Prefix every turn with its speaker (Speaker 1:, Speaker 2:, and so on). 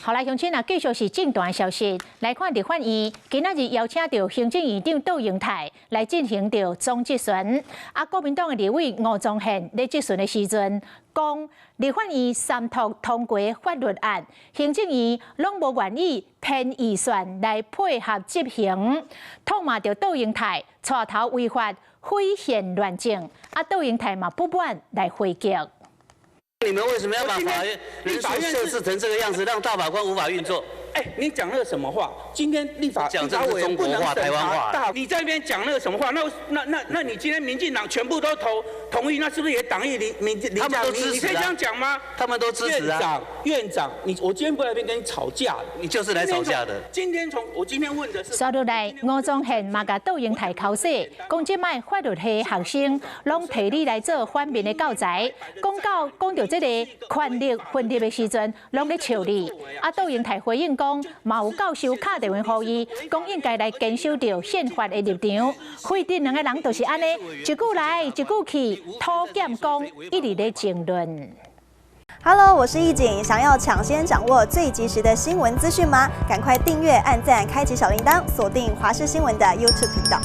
Speaker 1: 后来乡亲啊，继续是正段消息，来看立法院今仔日邀请到行政院长杜英泰来进行到总质询。国民党的立委吴宗宪在质询的时阵讲，立法院三读通过法律案，行政院拢无愿意添预算来配合执行，痛骂着杜英泰带头违法、毁宪乱政。杜英泰嘛不满来回击。
Speaker 2: 你们为什么要把法院人数设置成这个样子，让大法官无法运作？
Speaker 3: 你讲那个什么话？今天立法
Speaker 2: 讲这是中国话、台湾话。
Speaker 3: 你在那边讲那个什么话？那你今天民进党全部都同意，那是不是也党意林
Speaker 2: 他们都支持啊？
Speaker 3: 你可以这样讲吗？
Speaker 2: 他们都支持啊。
Speaker 3: 院长，我今天不来这边跟你吵架，
Speaker 2: 你就是来吵架的。
Speaker 3: 我今天问的是。
Speaker 1: 说落来，吴宗宪嘛甲杜英泰口说，讲即摆法律系学生拢提你来做反面的教材，讲到这个权力分立的时阵，拢咧笑你。杜英泰回应讲。 嘛有教授打电话予伊，讲应该来坚守着宪法的立场。会顶两个人就是安尼，一句来一句去，讨剑讲，一直咧争论。
Speaker 4: Hello， 我是易景，想要抢先掌握最及时的新闻资讯吗？赶快订阅、按赞、开启小铃铛，锁定华视新闻的 YouTube 频道。